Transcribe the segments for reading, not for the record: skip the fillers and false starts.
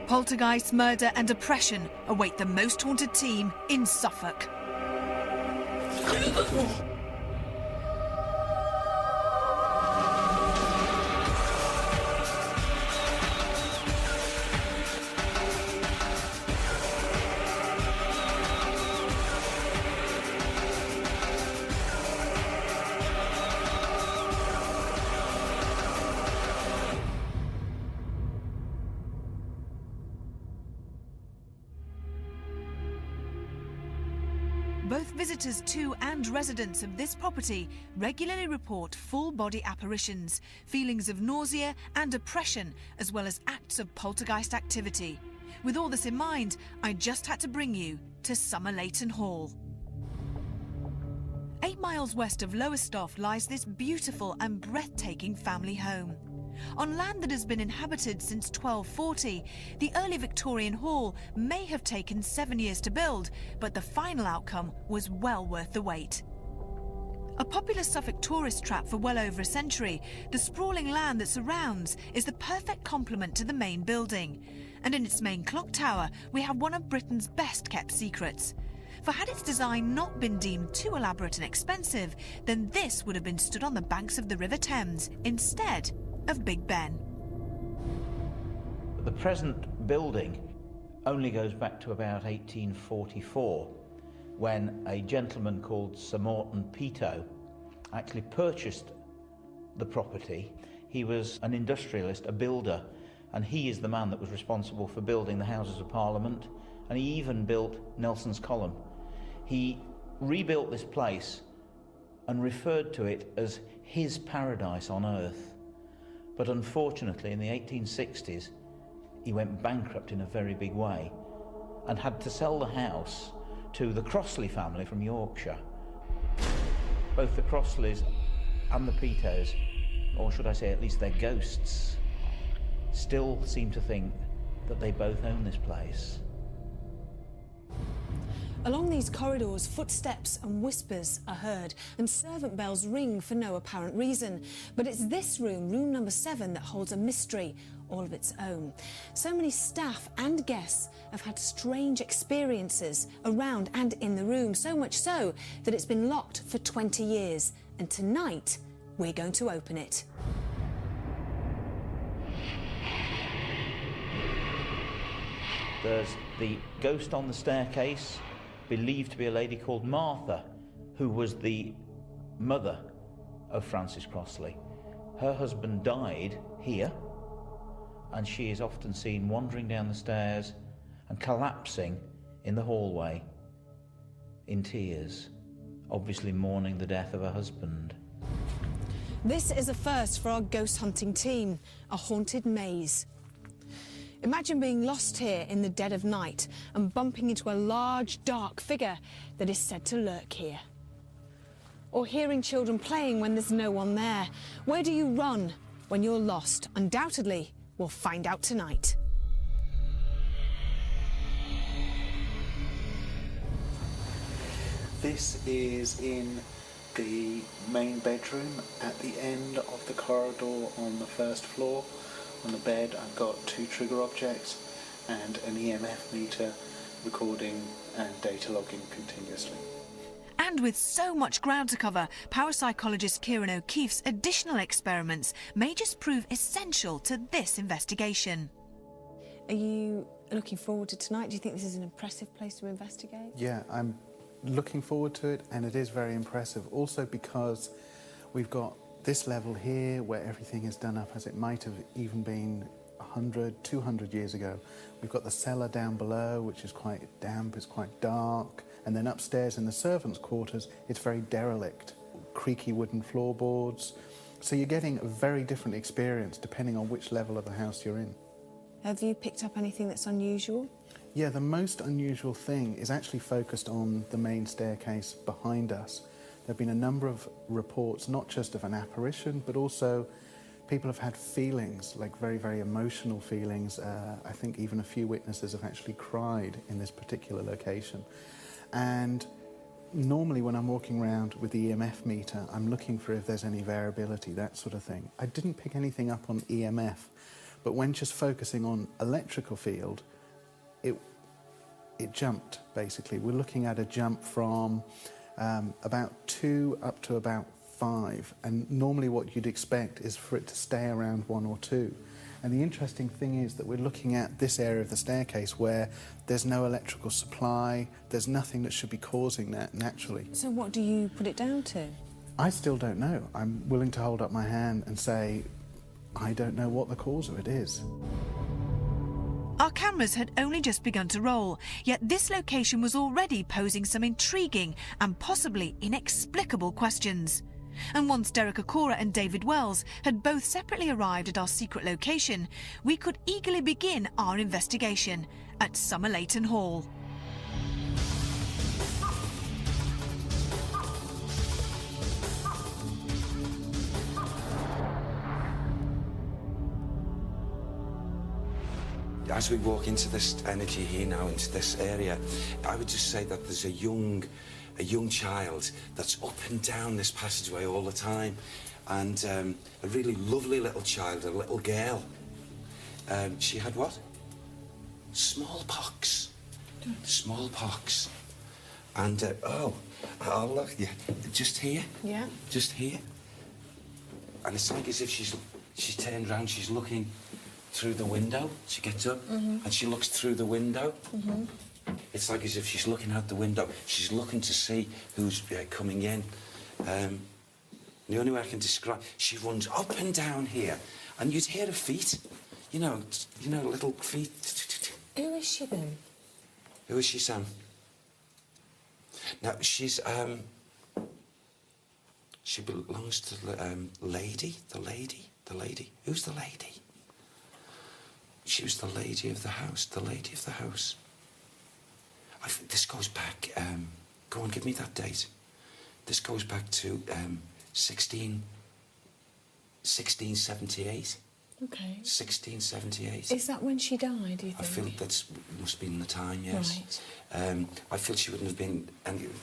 Poltergeist, murder and oppression await the most haunted team in Suffolk. Both visitors to and residents of this property regularly report full-body apparitions, feelings of nausea and oppression, as well as acts of poltergeist activity. With all this in mind, I just had to bring you to Somerleyton Hall. 8 miles west of Lowestoft lies this beautiful and breathtaking family home. On land that has been inhabited since 1240, the early Victorian hall may have taken 7 years to build, but the final outcome was well worth the wait. A popular Suffolk tourist trap for well over a century, the sprawling land that surrounds is the perfect complement to the main building. And in its main clock tower, we have one of Britain's best kept secrets. For had its design not been deemed too elaborate and expensive, then this would have been stood on the banks of the River Thames instead of Big Ben. The present building only goes back to about 1844, when a gentleman called Sir Morton Peto actually purchased the property. He was an industrialist, a builder, and he is the man that was responsible for building the Houses of Parliament, and he even built Nelson's Column. He rebuilt this place and referred to it as his paradise on earth. But unfortunately, in the 1860s, he went bankrupt in a very big way and had to sell the house to the Crossley family from Yorkshire. Both the Crossleys and the Petos, or should I say at least their ghosts, still seem to think that they both own this place. Along these corridors, footsteps and whispers are heard, and servant bells ring for no apparent reason. But it's this room, room number 7, that holds a mystery all of its own. So many staff and guests have had strange experiences around and in the room, so much so that it's been locked for 20 years. And tonight, we're going to open it. There's the ghost on the staircase, believed to be a lady called Martha, who was the mother of Francis Crossley. Her husband died here, and she is often seen wandering down the stairs and collapsing in the hallway in tears, obviously mourning the death of her husband. This is a first for our ghost hunting team, a haunted maze. Imagine being lost here in the dead of night and bumping into a large, dark figure that is said to lurk here. Or hearing children playing when there's no one there. Where do you run when you're lost? Undoubtedly, we'll find out tonight. This is in the main bedroom at the end of the corridor on the first floor. On the bed I've got 2 trigger objects and an EMF meter recording and data logging continuously. And with so much ground to cover, parapsychologist Kieran O'Keefe's additional experiments may just prove essential to this investigation. Are you looking forward to tonight? Do you think this is an impressive place to investigate? Yeah, I'm looking forward to it, and it is very impressive. Also because we've got this level here where everything is done up as it might have even been 100, 200 years ago. We've got the cellar down below, which is quite damp, it's quite dark. And then upstairs in the servants' quarters, it's very derelict. Creaky wooden floorboards. So you're getting a very different experience depending on which level of the house you're in. Have you picked up anything that's unusual? Yeah, the most unusual thing is actually focused on the main staircase behind us. There have been a number of reports, not just of an apparition, but also people have had feelings, like very, very emotional feelings. I think even a few witnesses have actually cried in this particular location. And normally when I'm walking around with the EMF meter, I'm looking for if there's any variability, that sort of thing. I didn't pick anything up on EMF, But when just focusing on electrical field, it jumped, basically. We're looking at a jump from about 2 up to about 5. And normally what you'd expect is for it to stay around 1 or 2. And the interesting thing is that we're looking at this area of the staircase where there's no electrical supply, there's nothing that should be causing that naturally. So what do you put it down to? I still don't know. I'm willing to hold up my hand and say, I don't know what the cause of it is. Our cameras had only just begun to roll, yet this location was already posing some intriguing and possibly inexplicable questions. And once Derek Okora and David Wells had both separately arrived at our secret location, we could eagerly begin our investigation at Somerleyton Hall. As we walk into this energy here now, into this area, I would just say that there's a young child that's up and down this passageway all the time, and a really lovely little child, a little girl. She had what? Smallpox. Smallpox. And, oh, look, yeah, just here. Yeah. Just here. And it's like as if she's turned around, she's looking through the window. She gets up and she looks through the window. It's like as if she's looking out the window. She's looking to see who's coming in. The only way I can describe, she runs up and down here, and you'd hear her feet. You know, little feet. Who is she then? Who is she, Sam? Now she's she belongs to the lady. The lady. Who's the lady? She was the lady of the house. The lady of the house. I think this goes back. Go on, give me that date. This goes back to 1678. Okay. 1678. Is that when she died, do you think? I feel that must have been the time, yes. Right. I feel she wouldn't have been,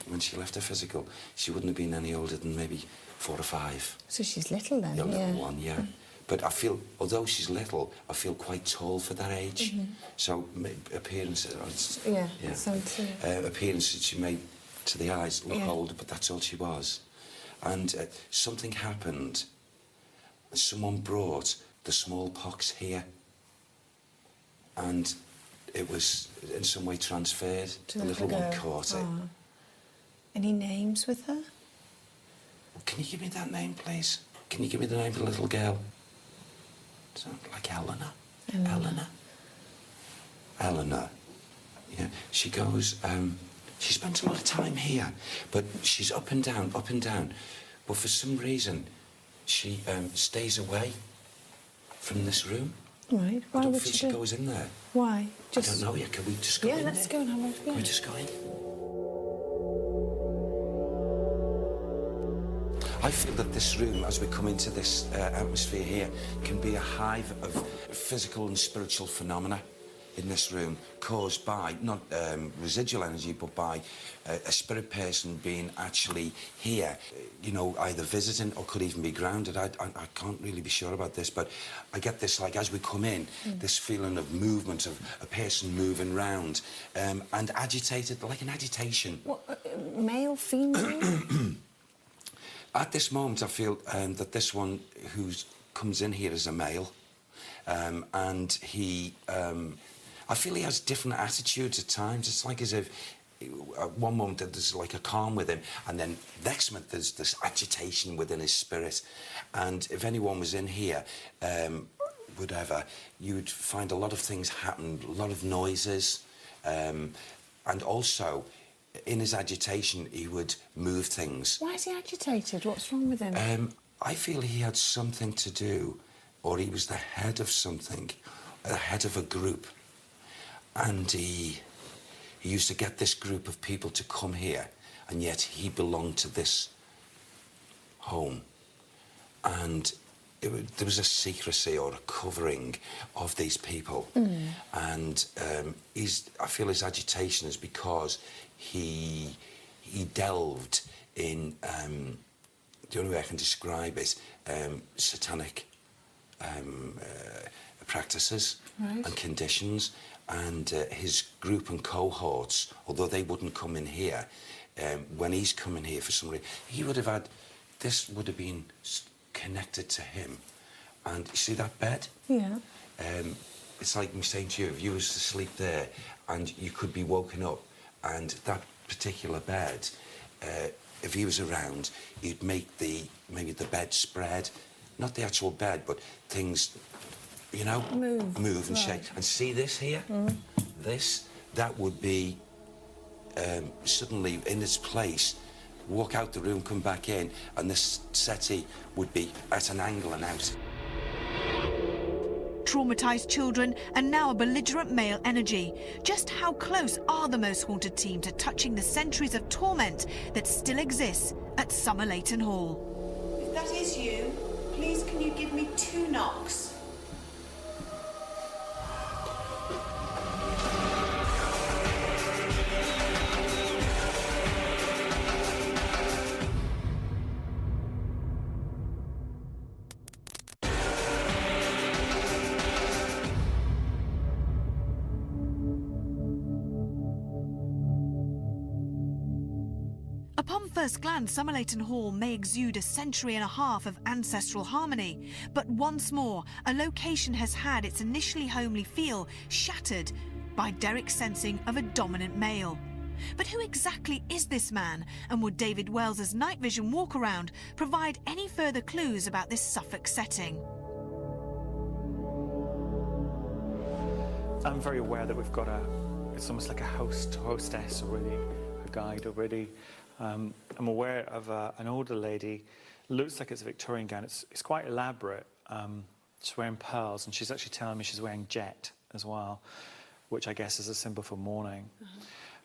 when she left her physical, she wouldn't have been any older than maybe 4 or 5. So she's little then, A little one, yeah. But I feel, although she's little, I feel quite tall for that age. So appearance, Yeah, so too. Appearance that she made to the eyes look Yeah. older, but that's all she was. And something happened. Someone brought the smallpox here, and it was in some way transferred. To The the little little one girl. caught it. Oh. Any names with her? Can you give me that name, please? Can you give me the name of the little girl? Sound like Eleanor. Eleanor. Yeah. She goes. She spends a lot of time here, but she's up and down. But for some reason, she stays away from this room. Right. Why I don't would feel she she do? goes in there. Why? I don't know yet. Can we just go in Yeah, let's there? go and have a look. Can we just go in? I feel that this room, as we come into this atmosphere here, can be a hive of physical and spiritual phenomena in this room, caused by, not residual energy, but by a spirit person being actually here, you know, either visiting or could even be grounded. I can't really be sure about this, but I get this, like, as we come in, this feeling of movement, of a person moving round, and agitated, like an agitation. What, male, female? At this moment, I feel that this one who comes in here is a male, and he, I feel he has different attitudes at times. It's like as if at one moment there's like a calm with him, and then next month there's this agitation within his spirit. And if anyone was in here, whatever, you'd find a lot of things happen, a lot of noises, and also, in his agitation, he would move things. Why is he agitated? What's wrong with him? I feel he had something to do, or he was the head of something, the head of a group. And he used to get this group of people to come here, and yet he belonged to this home. And there was a secrecy or a covering of these people. And I feel his agitation is because he delved in, the only way I can describe it, satanic practices Right. and conditions, and his group and cohorts, although they wouldn't come in here, when he's coming here for some reason, he would have had, this would have been connected to him. And you see that bed? Yeah. It's like me saying to you, if you was to sleep there and you could be woken up, and that particular bed, if he was around, he'd make maybe the bed spread, not the actual bed, but things, you know, move and shake. And see this here? That would be suddenly in its place, walk out the room, come back in, and this settee would be at an angle and out. Traumatised children and now a belligerent male energy. Just how close are the Most Haunted team to touching the centuries of torment that still exists at Somerleyton Hall? If that is you, please can you give me 2 knocks? Upon first glance, Somerleyton Hall may exude a century and a half of ancestral harmony, but once more, a location has had its initially homely feel shattered by Derek's sensing of a dominant male. But who exactly is this man, and would David Wells's night vision walkaround provide any further clues about this Suffolk setting? I'm very aware that we've got it's almost like a hostess already, a guide already. I'm aware of an older lady, looks like it's a Victorian gown. It's quite elaborate. She's wearing pearls, and she's actually telling me she's wearing jet as well, which I guess is a symbol for mourning.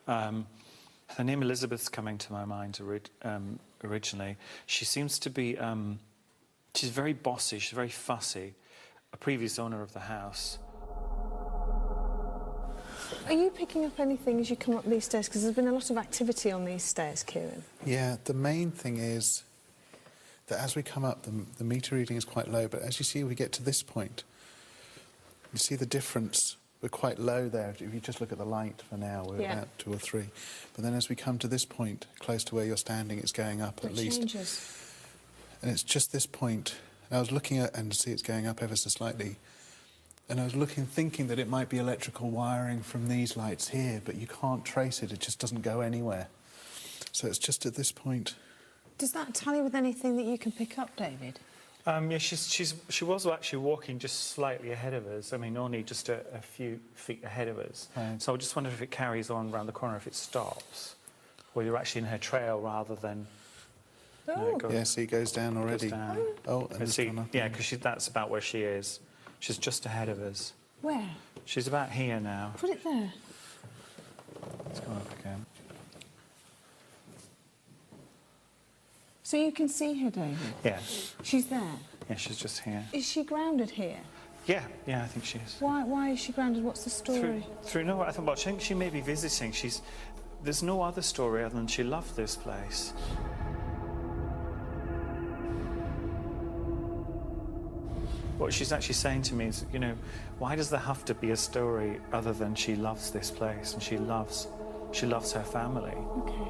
Her name Elizabeth's coming to my mind originally. She seems to be, she's very bossy, she's very fussy, a previous owner of the house. Are you picking up anything as you come up these stairs? Because there's been a lot of activity on these stairs, Kieran. Yeah, the main thing is that as we come up, the meter reading is quite low, but as you see, we get to this point, you see the difference. We're quite low there. If you just look at the light for now, we're about 2 or 3. But then as we come to this point, close to where you're standing, it's going up at least. It changes. And it's just this point. And I was looking at and see it's going up ever so slightly. And I was looking, thinking that it might be electrical wiring from these lights here, but you can't trace it. It just doesn't go anywhere. So it's just at this point. Does that tally with anything that you can pick up, David? Yeah, she was actually walking just slightly ahead of us. I mean, only just a few feet ahead of us. Right. So I just wondered if it carries on around the corner, if it stops, or you're actually in her trail rather than. Yeah, see, it goes down already. Goes down. Oh, and it's gone up. Yeah, because that's about where she is. She's just ahead of us. Where? She's about here now. Put it there. Let's go up again. So you can see her, David? Yeah. She's there? Yeah, she's just here. Is she grounded here? Yeah, I think she is. Why is she grounded? What's the story? I think she may be visiting. There's no other story other than she loved this place. What she's actually saying to me is, why does there have to be a story other than she loves this place and she loves her family? Okay.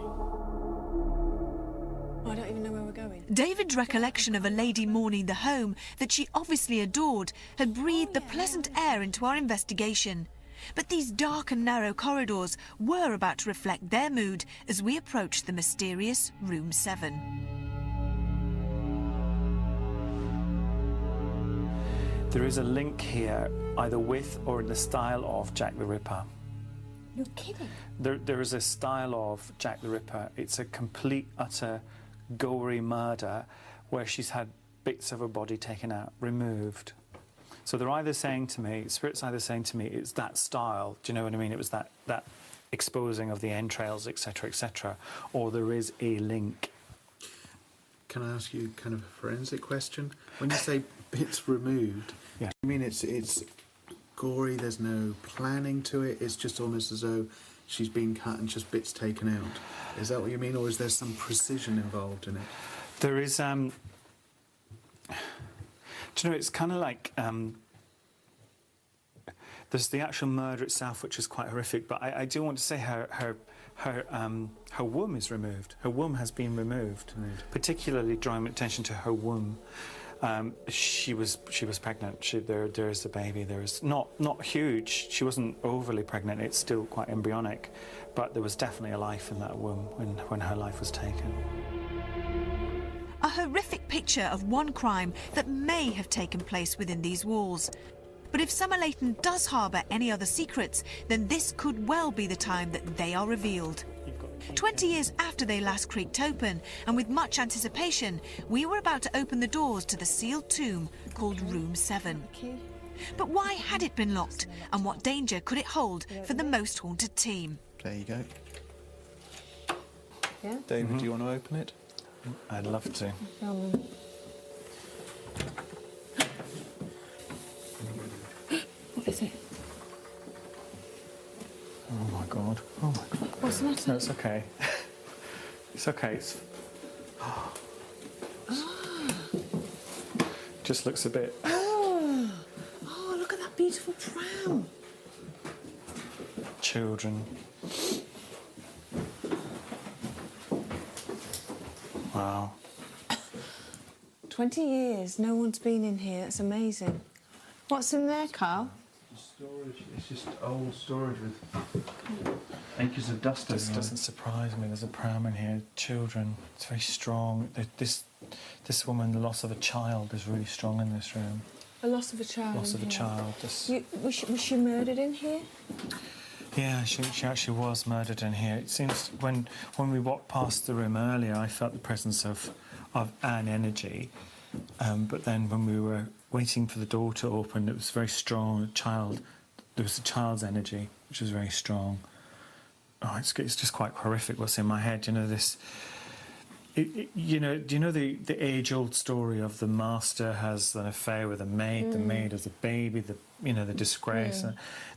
I don't even know where we're going. David's recollection of a lady mourning the home that she obviously adored had breathed the pleasant air into our investigation. But these dark and narrow corridors were about to reflect their mood as we approached the mysterious Room 7. There is a link here, either with or in the style of Jack the Ripper. You're kidding? There is a style of Jack the Ripper. It's a complete, utter, gory murder where she's had bits of her body taken out, removed. So they're either saying to me, Spirit's either saying to me, it's that style, do you know what I mean? It was that exposing of the entrails, etc., or there is a link. Can I ask you kind of a forensic question? When you say bits removed, Yeah. I mean it's gory, there's no planning to it, it's just almost as though she's been cut and just bits taken out. Is that what you mean, or is there some precision involved in it? There is, do you know, it's kind of like, There's the actual murder itself, which is quite horrific, but I do want to say her womb is removed. Her womb has been removed, particularly drawing attention to her womb. She was pregnant. There is a baby. There is not huge. She wasn't overly pregnant. It's still quite embryonic, but there was definitely a life in that womb when her life was taken. A horrific picture of one crime that may have taken place within these walls. But if Somerleyton does harbour any other secrets, then this could well be the time that they are revealed. 20 years after they last creaked open, and with much anticipation, we were about to open the doors to the sealed tomb called Room 7. But why had it been locked, and what danger could it hold for the Most Haunted team? There you go. Yeah? David, do you want to open it? I'd love to. What is it? Oh my God. Oh my God. What's the matter? No, it's okay. It's okay. It's... Just looks a bit... Oh, look at that beautiful pram. Children. Wow. 20 years, no one's been in here. It's amazing. What's in there, Carl? Storage. It's just old storage with acres of dust. This doesn't surprise me. There's a pram in here. Children. It's very strong. This woman, the loss of a child, is really strong in this room. A loss of a child. Loss of a in here. child. Was she murdered in here? Yeah, she actually was murdered in here. It seems when we walked past the room earlier, I felt the presence of an energy, but then when we were waiting for the door to open, it was very strong. There was a child's energy, which was very strong. Oh, it's just quite horrific what's in my head. You know this. Do you know the age-old story of the master has an affair with a maid, the maid has a baby, the disgrace. Yeah.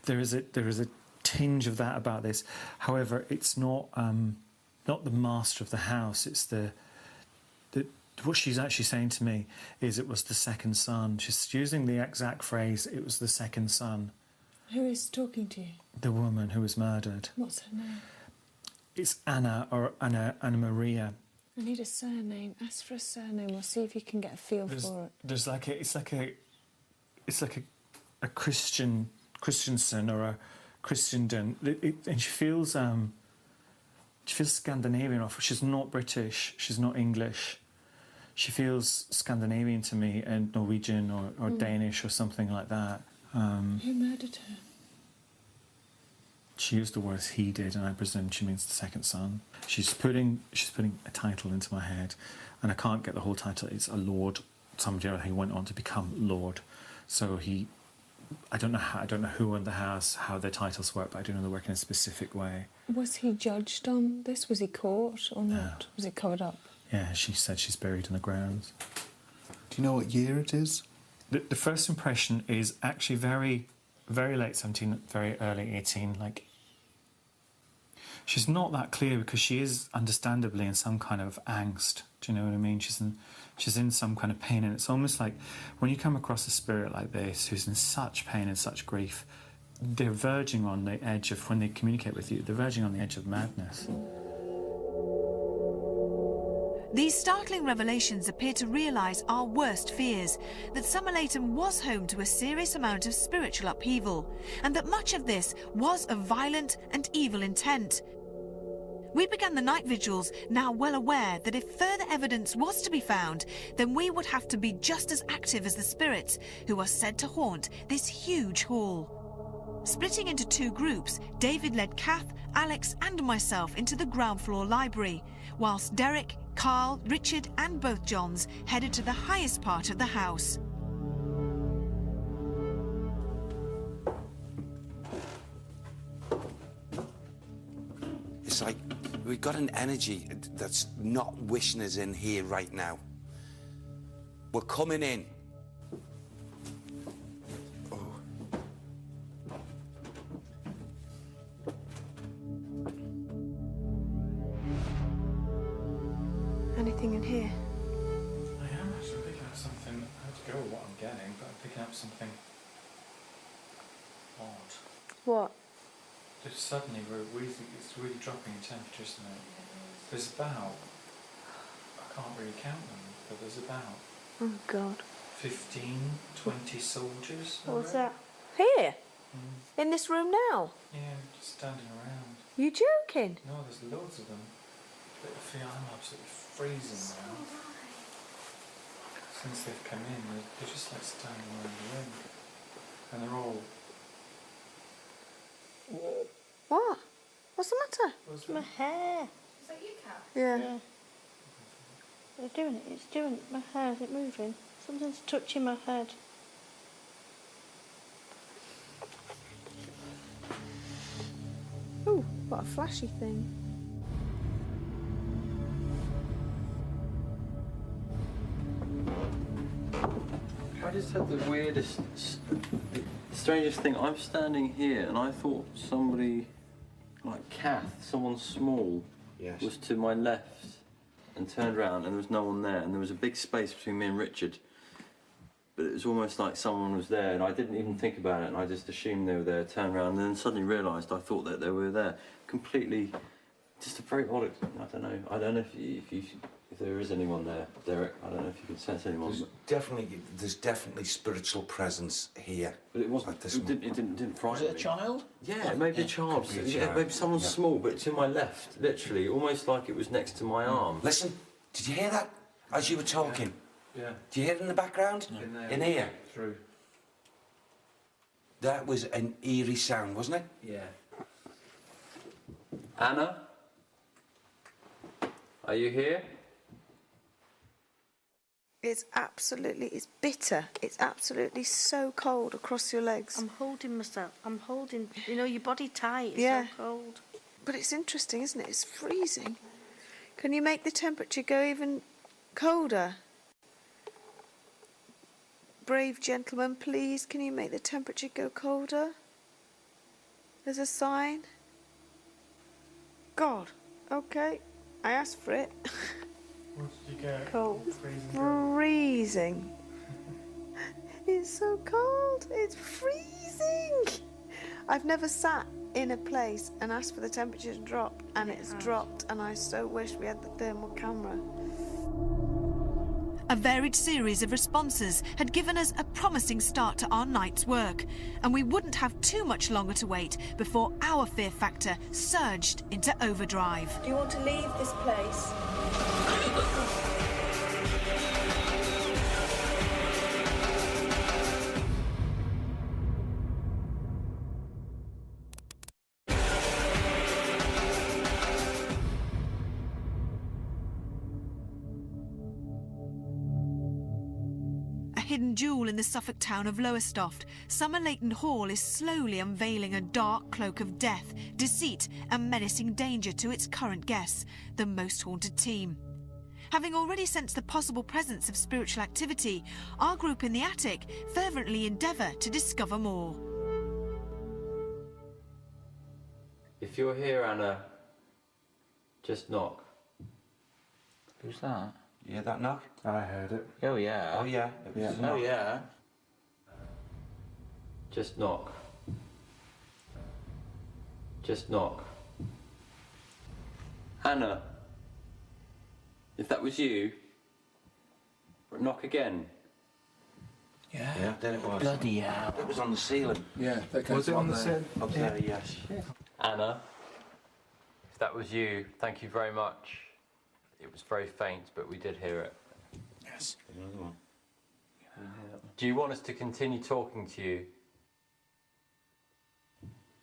There is a tinge of that about this. However, it's not the master of the house. It's what she's actually saying to me is it was the second son. She's using the exact phrase, it was the second son. Who is talking to you? The woman who was murdered. What's her name? It's Anna or Anna Maria. I need a surname. Ask for a surname. We'll see if you can get a feel for it. There's it's like a Christiansen or a Christendom, and she feels Scandinavian. She's not British. She's not English. She feels Scandinavian to me, and Norwegian or Danish or something like that. Who murdered her? She used the words he did, and I presume she means the second son. She's putting a title into my head, and I can't get the whole title. It's a lord. Somebody who went on to become lord. So I don't know who in the house, how their titles work, but I do know they work in a specific way. Was he judged on this? Was he caught or not? Yeah. Was it covered up? Yeah, she said she's buried in the grounds. Do you know what year it is? The first impression is actually very, very late 17, very early 18. Like, she's not that clear because she is understandably in some kind of angst. Do you know what I mean? She's in some kind of pain, and it's almost like when you come across a spirit like this who's in such pain and such grief, they're verging on the edge of, when they communicate with you, they're verging on the edge of madness. These startling revelations appear to realise our worst fears, that Somerleyton was home to a serious amount of spiritual upheaval, and that much of this was of violent and evil intent. We began the night vigils, now well aware that if further evidence was to be found, then we would have to be just as active as the spirits who are said to haunt this huge hall. Splitting into two groups, David led Kath, Alex and myself into the ground floor library, whilst Derek, Carl, Richard and both Johns headed to the highest part of the house. It's like we've got an energy that's not wishing us in here right now. We're coming in. Oh. Anything in here? I am actually picking up something. I have to go with what I'm getting, but I'm picking up something odd. What? Just suddenly, it's really dropping in temperature, isn't it? There's about, I can't really count them, but there's about Oh, God. 15, 20 soldiers. What's around. that? Here? In this room now? Yeah, just standing around. You joking? No, there's loads of them. But I feel I'm absolutely freezing now. Since they've come in, they're just like standing around the room. And they're all... What? What's the matter? What's My that? hair. Is that you, Kat? Yeah. Yeah. They're doing it. It's doing it. My hair, is it moving? Something's touching my head. Ooh, what a flashy thing. I just had the weirdest, strangest thing. I'm standing here and I thought somebody, like Kath, someone small, Yes. was to my left and turned around and there was no one there and there was a big space between me and Richard. But it was almost like someone was there and I didn't even think about it and I just assumed they were there, turned around and then suddenly realised I thought that they were there. Completely, just a very odd, I don't know if there is anyone there, Derek. I don't know if you can sense anyone. There's definitely spiritual presence here. But it wasn't, At this it didn't frighten Was it a me. child? Yeah, maybe a child. Could be a Yeah, child. maybe someone Yeah. small, but to my left, literally, almost like it was next to my arm. Listen, did you hear that as you were talking? Yeah. Do you hear it in the background? In there. In here? Through. That was an eerie sound, wasn't it? Yeah. Anna? Are you here? It's bitter. It's absolutely so cold across your legs. I'm holding myself. I'm holding, you know, your body tight. It's Yeah. so cold. But it's interesting, isn't it? It's freezing. Can you make the temperature go even colder? Brave gentleman, please, can you make the temperature go colder? There's a sign. God, okay, I asked for it. What did you get? Cold. Freezing cold. Freezing. It's so cold. It's freezing. I've never sat in a place and asked for the temperature to drop, and it's dropped, and I so wish we had the thermal camera. A varied series of responses had given us a promising start to our night's work, and we wouldn't have too much longer to wait before our fear factor surged into overdrive. Do you want to leave this place? A hidden jewel in the Suffolk town of Lowestoft, Somerleyton Hall is slowly unveiling a dark cloak of death, deceit and menacing danger to its current guests, the Most Haunted team. Having already sensed the possible presence of spiritual activity, our group in the attic fervently endeavour to discover more. If you're here, Anna, just knock. Who's that? You hear that knock? I heard it. Oh, yeah. Oh, yeah. It was a knock. Oh, yeah. Just knock. Just knock. Anna, if that was you, knock again. Yeah. Yeah, then it was. Bloody hell. It was on the ceiling. Yeah, that Was it on the same? same? Up there, yes. Anna, if that was you, thank you very much. It was very faint, but we did hear it. Yes. Another one. Do you want us to continue talking to you?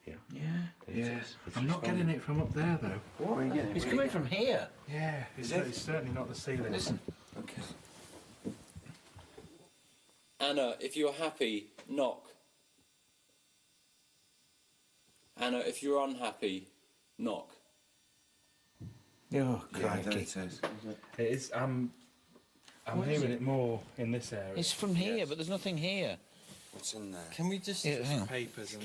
Yeah. Yeah. It's I'm not getting it from up there though. What? It's coming from here. Yeah, it's certainly not the ceiling. Listen. Okay. Anna, if you're happy, knock. Anna, if you're unhappy, knock. Oh, Yeah, there crikey. it is. It is. I'm hearing it more in this area. It's from here, but there's nothing here. What's in there? Can we just... Yeah, hang on. Papers and.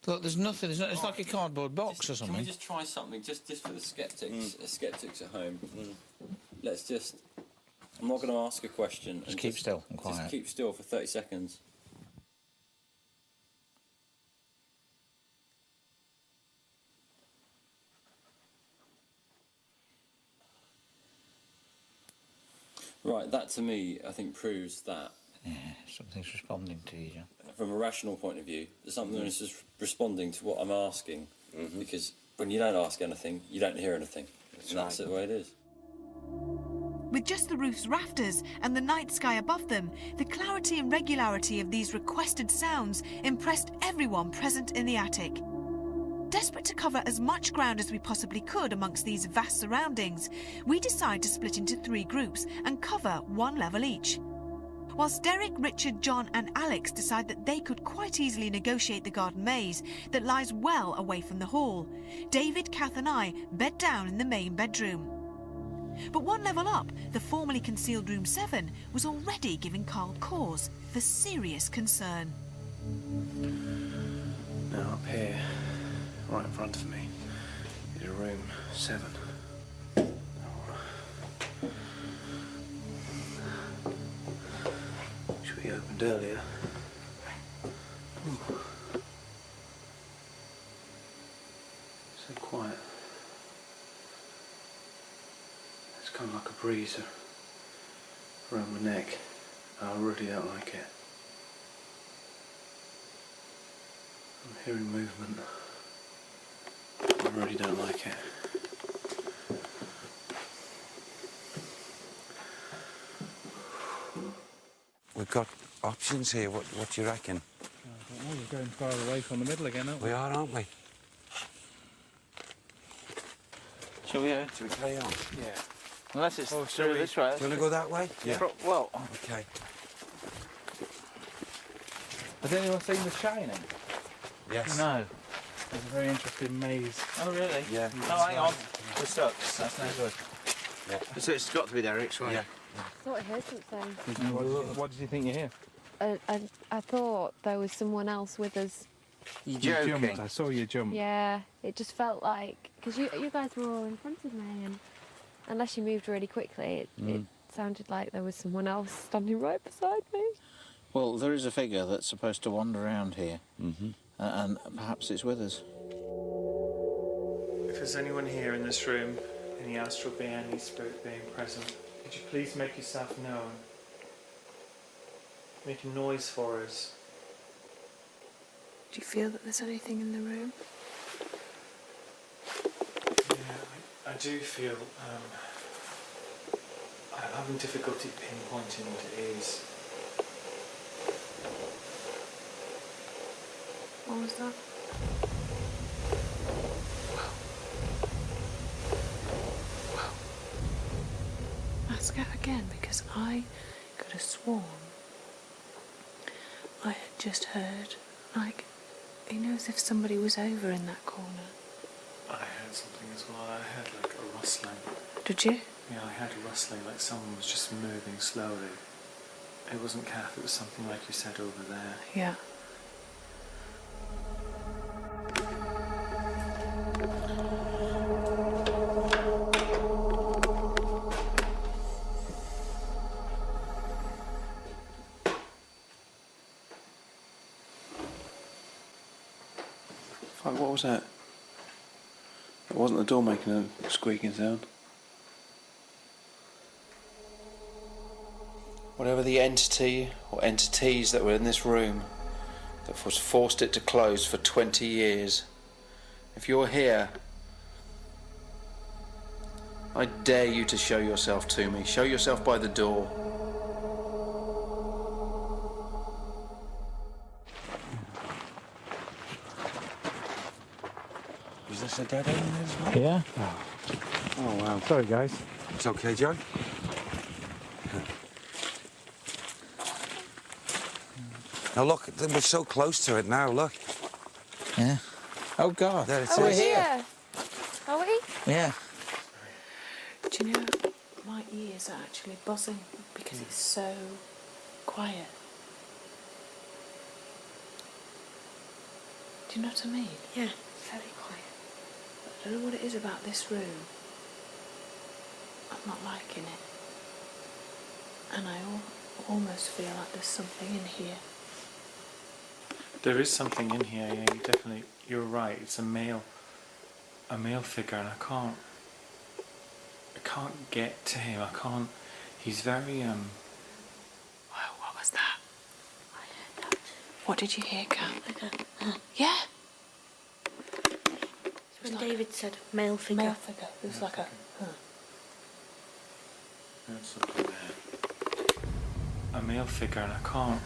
Look, there's nothing. It's like a cardboard box or Can something. we just try something, just for the skeptics at home? Let's just... I'm not going to ask a question. Just keep still and quiet. Just keep still for 30 seconds. Right, that to me, I think, proves that. Yeah, something's responding to you, John. From a rational point of view, that something is just responding to what I'm asking. Because when you don't ask anything, you don't hear anything. That's the way it is. With just the roof's rafters and the night sky above them, the clarity and regularity of these requested sounds impressed everyone present in the attic. Desperate to cover as much ground as we possibly could amongst these vast surroundings, we decide to split into 3 groups and cover 1 level each. Whilst Derek, Richard, John and Alex decide that they could quite easily negotiate the garden maze that lies well away from the hall, David, Kath and I bed down in the main bedroom. But 1 level up, the formerly concealed room 7 was already giving Carl cause for serious concern. Now up here, right in front of me, is room 7. Which we opened earlier. Ooh. So quiet. It's kind of like a breeze around my neck. I really don't like it. I'm hearing movement. I really don't like it. We've got options here. What do you reckon? I don't know, we're going far away from the middle again, aren't we? We are, aren't we? Shall we Should we carry on? Yeah. Unless it's shall through we- this way. Do you want to go that way? Yeah. Well, Okay. Has anyone seen The Shining? Yes. no. It's a very interesting maze. Oh, really? Yeah. Oh, hang on. We're stuck. That's no good. Yeah. So it's got to be Derek's, right? Yeah. I thought I heard something. What did you think you hear? I thought there was someone else with us. You You joking? jumped. I saw you jump. Yeah, it just felt like because you guys were all in front of me, and unless you moved really quickly, it sounded like there was someone else standing right beside me. Well, there is a figure that's supposed to wander around here, and perhaps it's with us. If there's anyone here in this room, any astral being, any spirit being present, could you please make yourself known? Make a noise for us. Do you feel that there's anything in the room? Yeah, I do feel I'm having difficulty pinpointing what it is. What was that? Wow. Ask out again, because I could have sworn I had just heard, like, you know, as if somebody was over in that corner. I heard something as well. I heard like a rustling. Did you? Yeah, I heard a rustling, like someone was just moving slowly. It wasn't Kath, it was something like you said over there. Yeah. Fuck, what was that? It wasn't the door making a squeaking sound. Whatever the entity or entities that were in this room that was forced it to close for 20 years, if you're here, I dare you to show yourself to me. Show yourself by the door. Is this a dead end as well? Yeah. Oh, wow. Sorry, guys. It's okay, Joe. Now look, we're so close to it now, look. Yeah. Oh, God. There it Oh, we're is. here. Are we? Yeah. Do you know, my ears are actually buzzing because it's so quiet. Do you know what I mean? Yeah. Very quiet. I don't know what it is about this room. I'm not liking it. And I almost feel like there's something in here. There is something in here, yeah, you're right, it's a male figure, and I can't get to him, He's very, Whoa, what was that? I heard that. What did you hear, Kat? Like a, Yeah? when David said male figure. Male figure. It was like a... there's something there. A male figure and I can't.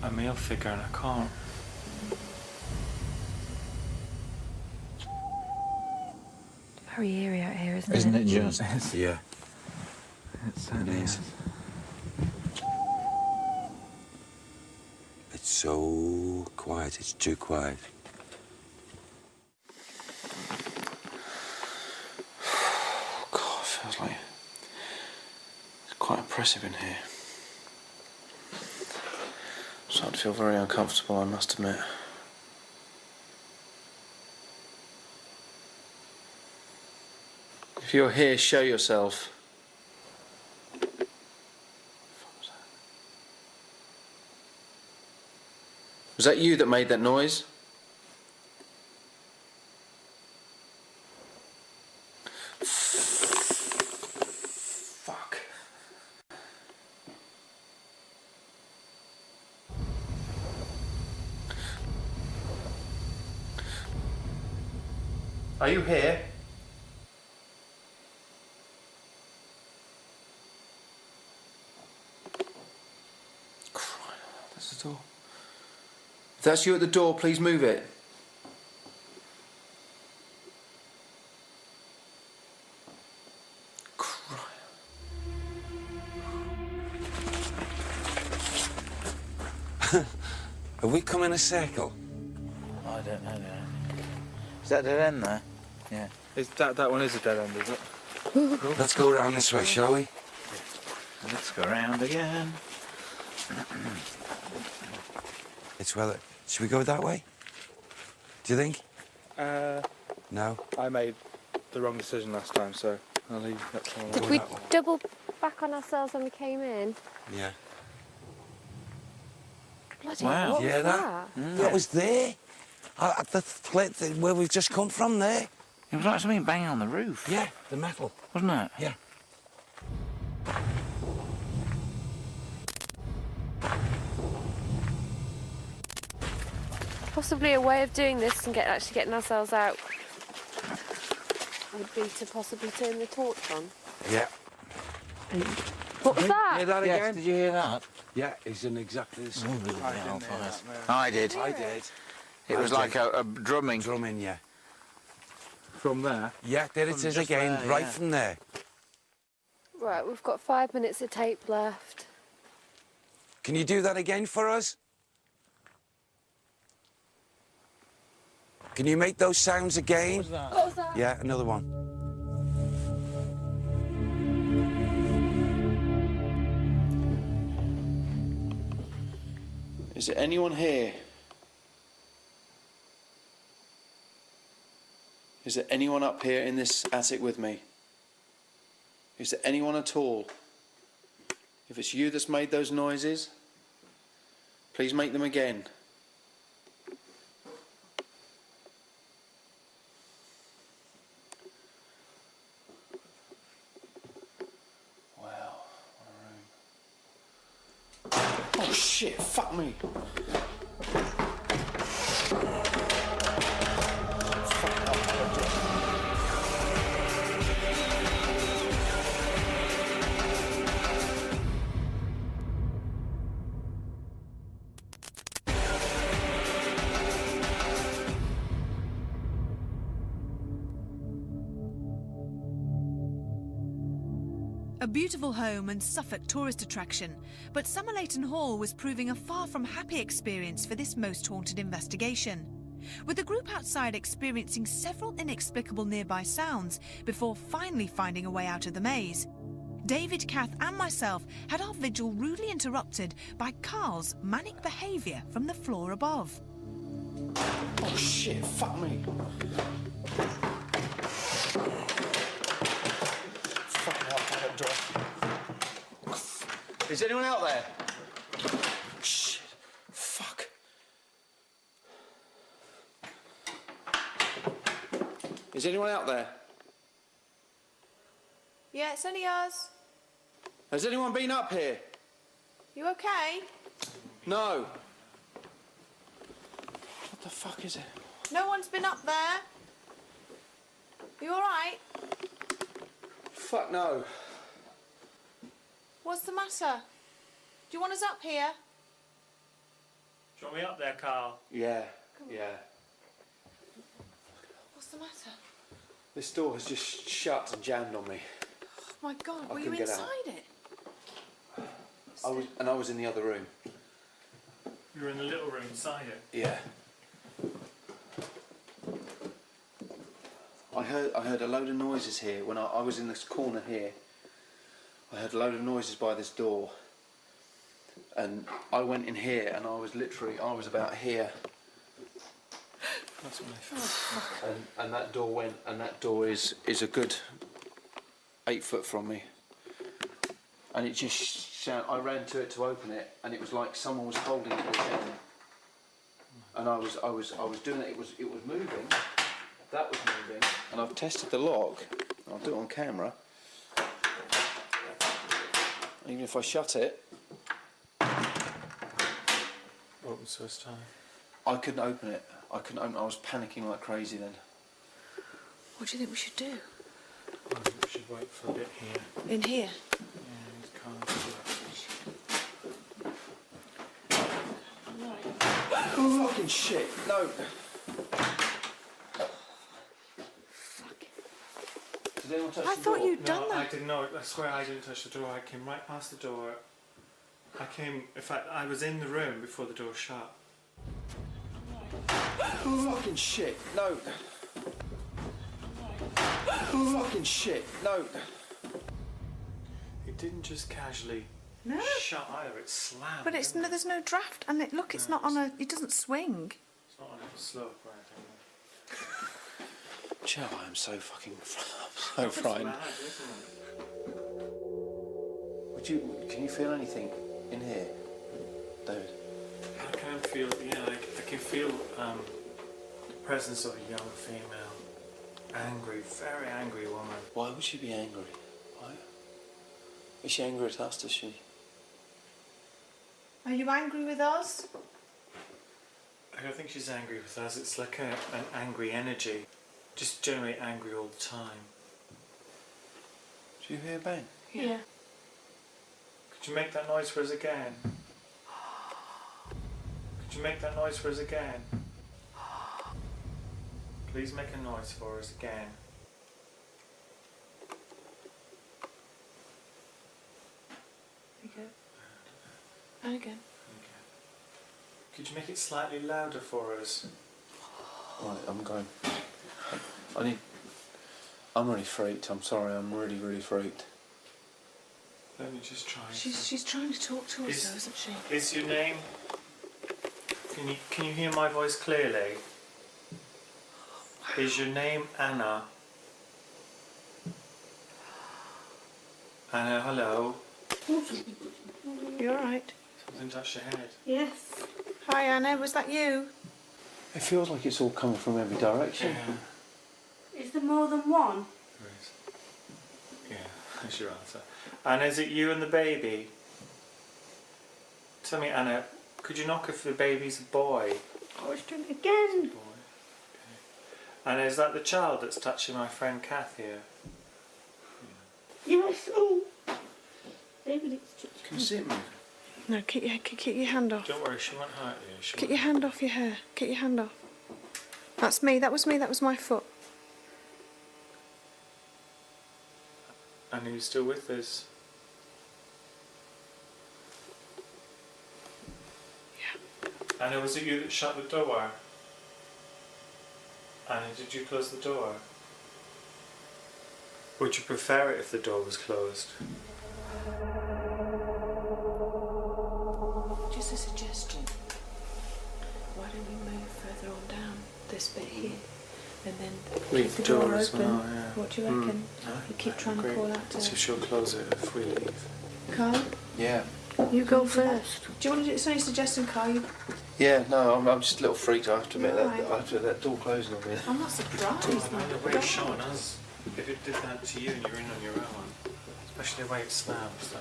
A male figure and I can't. Very eerie out here, isn't Isn't it? it just? Yeah. It certainly is. It's so quiet. It's too quiet. God, it feels like it's quite oppressive in here. I'm starting to feel very uncomfortable, I must admit. If you're here, show yourself. What the fuck was that? Was that you that made that noise? Fuck. Are you here? That's the door. If that's you at the door, please move it. Have we come in a circle? I don't know. Is that dead end there? Yeah. Is that one is a dead end, is it? Let's go around this way, shall we? Let's go around again. It's well. Should we go that way? Do you think? No. I made the wrong decision last time, so I'll leave that one. Did we double back on ourselves when we came in? Yeah. Bloody Wow. hell, what Yeah, was that. that? That was there. At the plate where we've just come from. There. It was like something banging on the roof. Yeah, the metal. Wasn't it? Yeah. Possibly a way of doing this and actually getting ourselves out would be to possibly turn the torch on. Yeah. What was that? Hear that again? Did you hear that? Yeah, it's in exactly the same. I did. I did. It was like a drumming. Drumming, yeah. From there? Yeah, there it From is just again, there, right yeah. from there. Right, we've got 5 minutes of tape left. Can you do that again for us? Can you make those sounds again? What was that? Yeah, another one. Is there anyone here? Is there anyone up here in this attic with me? Is there anyone at all? If it's you that's made those noises, please make them again. Wow, what a room. Oh shit, fuck me. A beautiful home and Suffolk tourist attraction, but Somerleyton Hall was proving a far from happy experience for this most haunted investigation. With the group outside experiencing several inexplicable nearby sounds before finally finding a way out of the maze, David, Kath and myself had our vigil rudely interrupted by Carl's manic behaviour from the floor above. Oh shit, fuck me. Is anyone out there? Shit. Fuck. Is anyone out there? Yeah, it's only us. Has anyone been up here? You okay? No. What the fuck is it? No one's been up there. You all right? Fuck no. What's the matter? Do you want us up here? Do you want me up there, Carl? Yeah, yeah. What's the matter? This door has just shut and jammed on me. Oh my God, were you couldn't get out. inside it? I was in the other room. You were in the little room inside it. Yeah. I heard a load of noises here when I was in this corner here. I heard a load of noises by this door. And I went in here and I was about here. That's when I felt. And that door went, and that door is a good 8 foot from me. And it just I ran to it to open it, and it was like someone was holding it again. And I was doing it. It was moving. That was moving. And I've tested the lock. I'll do it on camera. Even if I shut it, Opens first time. I couldn't open it. I couldn't open it. I was panicking like crazy then. What do you think we should do? I think we should wait for a bit here. In here? Yeah, it's Carl. Oh, fucking shit. No. Did anyone touch I the thought door? you'd done No, that. I didn't know. I swear I didn't touch the door. I came right past the door. In fact, I was in the room before the door shut. Oh, fucking shit. No. Oh, fucking shit. No. It didn't just casually shut either. It slammed. But it's no, there's no draft, and look, it's not on a. It doesn't swing. It's not on a slope or anything. Joe, I'm so fucking so frightened. It's mad, isn't it? Can you feel anything in here, David? I can feel, I can feel the presence of a young female. Angry, very angry woman. Why would she be angry? Why? Is she angry at us, does she? Are you angry with us? I don't think she's angry with us. It's like an angry energy. Just generally angry all the time. Do you hear a bang? Yeah. Could you make that noise for us again? Could you make that noise for us again? Please make a noise for us again. Okay. And again. Okay. Could you make it slightly louder for us? Right, I'm going. I'm really freaked. I'm sorry. I'm really, really freaked. Let me just try. She's trying to talk to us, though, isn't she? Is your name? Can you hear my voice clearly? Is your name Anna? Anna, hello. You all right? Something touched your head. Yes. Hi, Anna. Was that you? It feels like it's all coming from every direction. Yeah. Is there more than one? There is. Yeah, that's your answer. Anna, is it you and the baby? Tell me, Anna, could you knock if the baby's a boy? I was doing it again. Boy. Okay. Anna, is that the child that's touching my friend Kath here? Yes. Oh. David, it's just... Can you see it moving? No, keep your hand off. Don't worry, she won't hurt you. Keep your hand off your hair. Keep your hand off. That's me. That was me. That was my foot. Anna, you still with us? Yeah. Anna, was it you that shut the door? Anna, did you close the door? Would you prefer it if the door was closed? Just a suggestion. Why don't we move further on down this bit here, and then Leave keep the the door door open? as well, yeah. What do you reckon? You keep trying to call out to See if she'll close it if we leave. Carl. Yeah. You go first. Do you want to do? It's only a suggestion, Carl. Yeah. No, I'm just a little freaked. I have to admit You're that. right. I have to admit that door closing on me. I'm not surprised. Anna, wait, showing us. If it did that to you and you're in on your own, it's Especially the way it smells.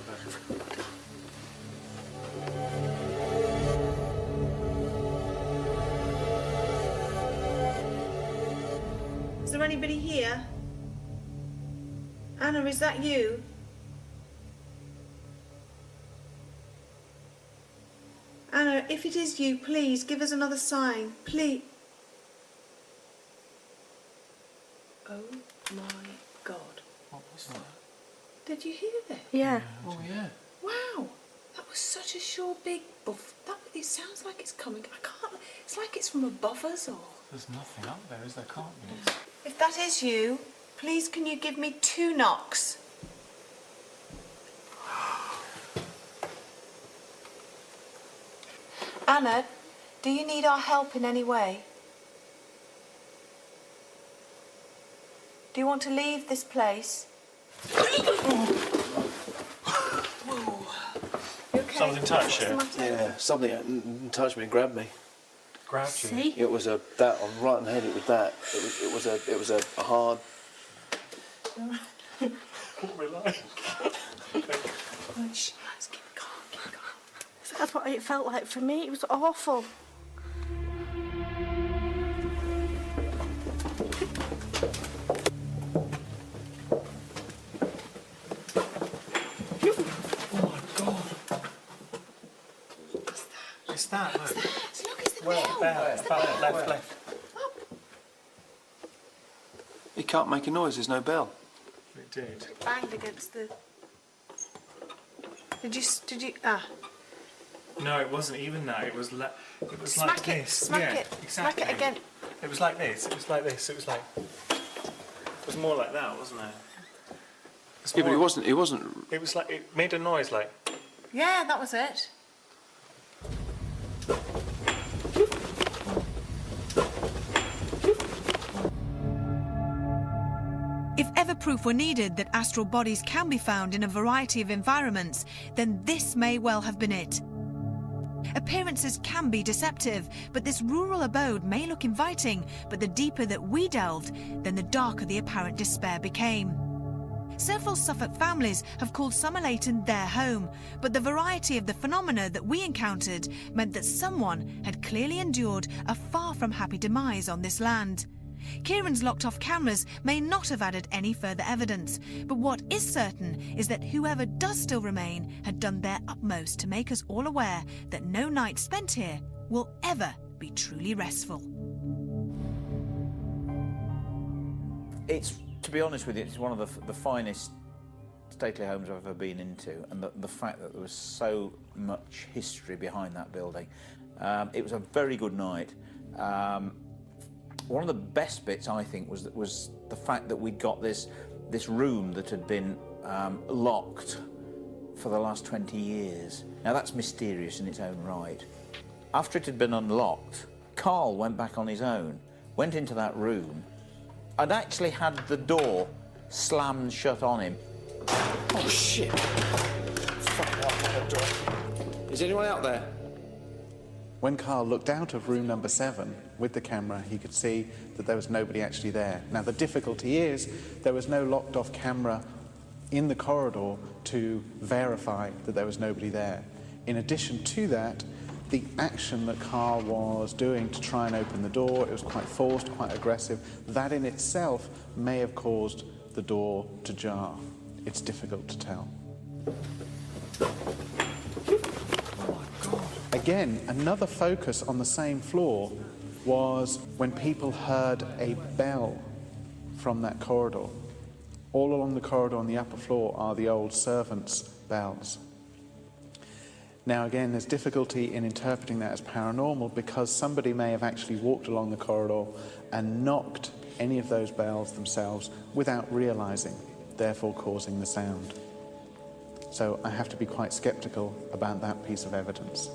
Is there anybody here? Anna, is that you? Anna, if it is you, please give us another sign. Please. Oh my God. What was that? Did you hear that? Yeah. Oh, yeah. Wow. That was such a sure big buff. It sounds like it's coming. I can't. It's like it's from above us or. There's nothing up there, is there? Can't be. If that is you, please can you give me 2 knocks? Anna, do you need our help in any way? Do you want to leave this place? Whoa. You okay? Something touched you? Yeah, something touched me and grabbed me. Grabbed you? See? It was that on right on the head. It was that. It was a hard. What were we like? Shh, let's keep calm, keep calm. That's what it felt like for me. It was awful. It's that, look. Look, it's the Where? bell. Left. He can't make a noise. There's no bell. It did. Banged against the. Did you? No, it wasn't even that. It was like Smack it, this. smack yeah, it, exactly. smack it again. It was like this. It was like this. It was like. It was more like that, wasn't it? Yeah, but it wasn't. It was like it made a noise like. Yeah, that was it. If ever proof were needed that astral bodies can be found in a variety of environments, then this may well have been it. Appearances can be deceptive, but this rural abode may look inviting, but the deeper that we delved, then the darker the apparent despair became. Several Suffolk families have called Somerleyton their home, but the variety of the phenomena that we encountered meant that someone had clearly endured a far from happy demise on this land. Kieran's locked-off cameras may not have added any further evidence, but what is certain is that whoever does still remain had done their utmost to make us all aware that no night spent here will ever be truly restful. It's, to be honest with you, it's one of the finest stately homes I've ever been into, and the fact that there was so much history behind that building. It was a very good night. One of the best bits, I think, was the fact that we'd got this room that had been locked for the last 20 years. Now, that's mysterious in its own right. After it had been unlocked, Carl went back on his own, went into that room, and actually had the door slammed shut on him. Oh shit! Fuck off that door. Is anyone out there? When Carl looked out of room number 7 with the camera, he could see that there was nobody actually there. Now, the difficulty is there was no locked-off camera in the corridor to verify that there was nobody there. In addition to that, the action that Carl was doing to try and open the door, it was quite forced, quite aggressive. That in itself may have caused the door to jar. It's difficult to tell. Again, another focus on the same floor was when people heard a bell from that corridor. All along the corridor on the upper floor are the old servants' bells. Now again, there's difficulty in interpreting that as paranormal because somebody may have actually walked along the corridor and knocked any of those bells themselves without realizing, therefore causing the sound. So I have to be quite skeptical about that piece of evidence.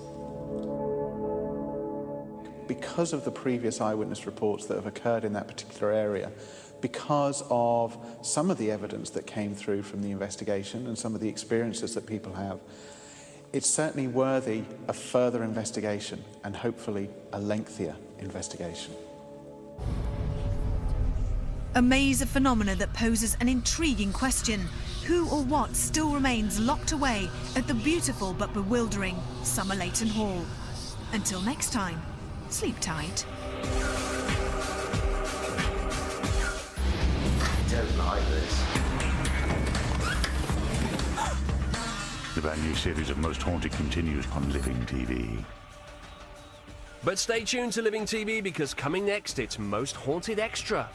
Because of the previous eyewitness reports that have occurred in that particular area, because of some of the evidence that came through from the investigation and some of the experiences that people have, it's certainly worthy of further investigation and hopefully a lengthier investigation. A maze of phenomena that poses an intriguing question. Who or what still remains locked away at the beautiful but bewildering Somerleyton Hall? Until next time, sleep tight. I don't like this. The brand new series of Most Haunted continues on Living TV. But stay tuned to Living TV because coming next, it's Most Haunted Extra.